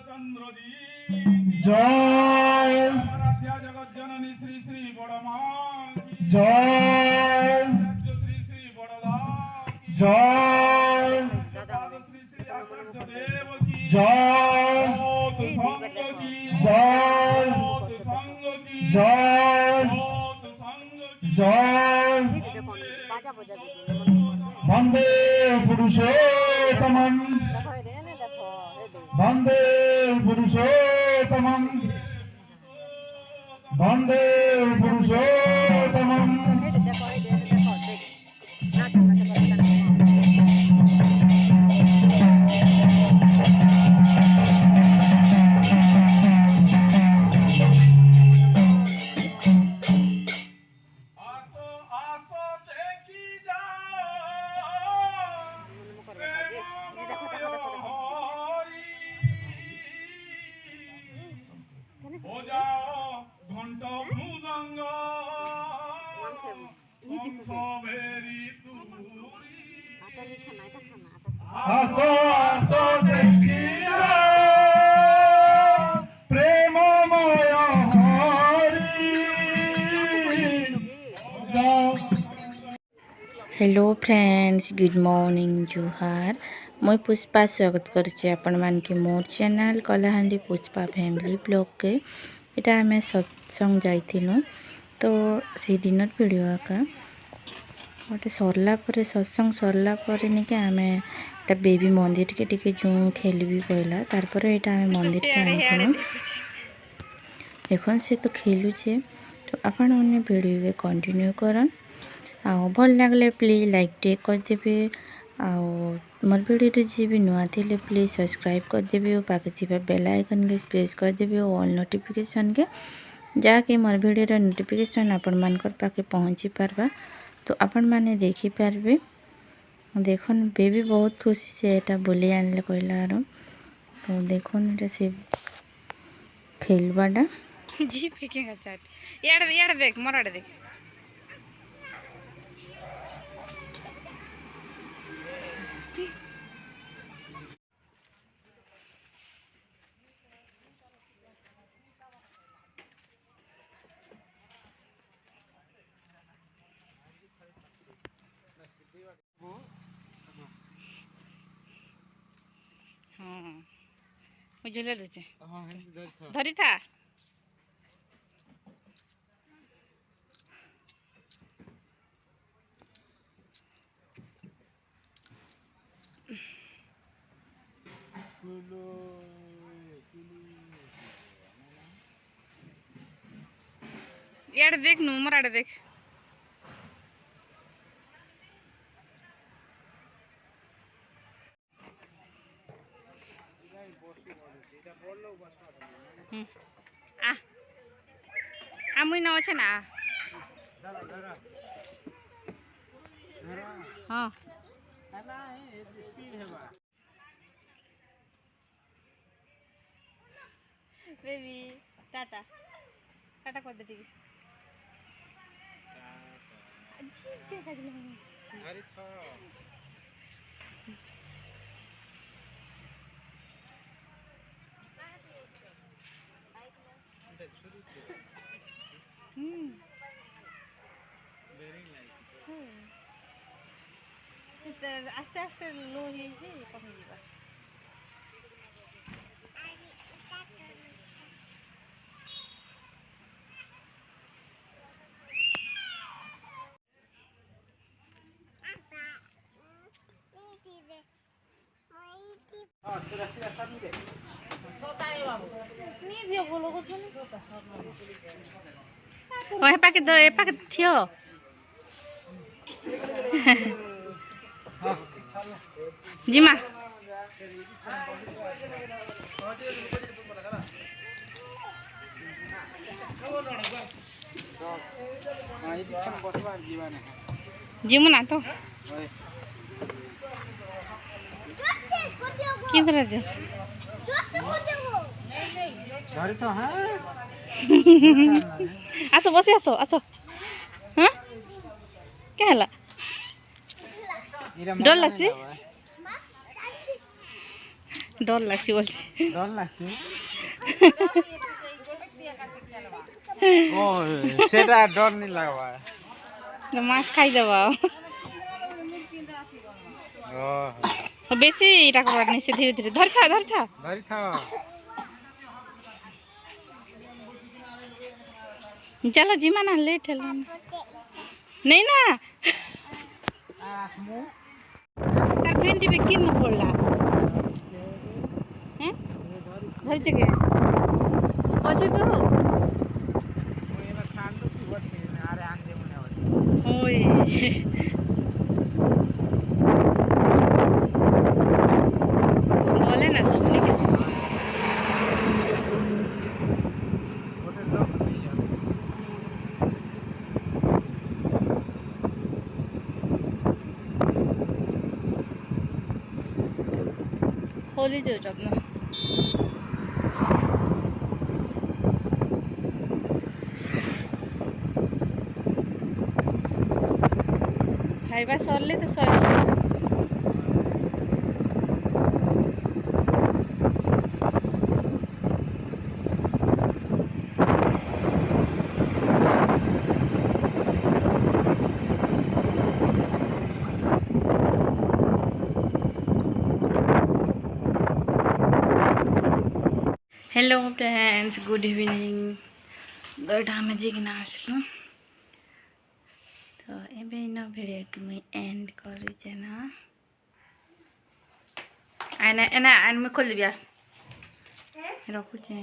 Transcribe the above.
जय जगत जननी श्री श्री बड़मा जय श्री श्री बड़दा जय श्री श्री आचार्य देव की जय संग की जय संग की जय संग की जय वंदे पुरुषोत्तमं वंदे पुरुषोत्तमं वंदे पुरुषोत्तमं आसो आसो देखिया प्रेममय Hari hello friends good morning जुहार मुई पुष्पा स्वागत करुच्चे आपण मान के मोर channel Kalahandi Pushpa family blog के इटा आम सत्संग जाइथिलु तो से दिन वीडियो आका गोटे सरला सत्संग सरला नहीं कि आम एटा बेबी मंदिर के जो खेलबी कहला तार यहाँ आम मंदिर के आनी देखो से तो खेलुचे तो आपण मैंने वीडियो के कंटिन्यू करन आउ भल लगले प्लीज लाइक टे करदेवे आउ मोर वीडियो जी भी नुआ थे प्लीज सब्सक्राइब करदेवे और पाखे थी बेल आइकन के प्रेस करदेवे और ऑल नोटिफिकेशन के जहाँकि मोर वीडियो नोटिफिकेशन आपण मानकर पाखे पहुँची पारबा तो आपण माने देखी पारबे देखन बेबी बहुत खुशी से एटा बोली आनले कहला तो देखन एटा से खेलबाटा जी फेंकेगा चाट यार देख मोराड़े देख हाँ मुझे ले दे धरी था यार देख नु मराड़े देख मुई न अच्छे ना हाँ बेबी टाटा टाटा कर दे ठीक आस्ते आस्ते लो ही कमी जावा ओहे पाके दो ए पाके थियो जी मां जीमु ना तो की करे जो धरी तो हां आसो बसी आसो आसो हाँ क्या है डर लगती डर लागसी बोलছি डर लागছে ও সেটা ডর নি লাগবা तो माछ खाई देबा ও बेसी इटा करबार नहीं से धीरे धीरे धर था ধরি থাও चलो जिमा ना लेट है नहीं ना আসমু तार भेंडी पे किन पड़ला हैं धर जगह अच्छे तो এবার ঠান্ডা কি হচ্ছে আরে আনতে মনে হচ্ছে ओए बोले ना सोने के ওটা লোক নিয়ে যাবে खोली जो जब ना खाइबा सरले तो sir hello friends good evening गड्ढा में जिगना आसलु तो एबे इन भिडियो के मुई एंड करी छे ना आना एना आन में खोल दिया रखु छे।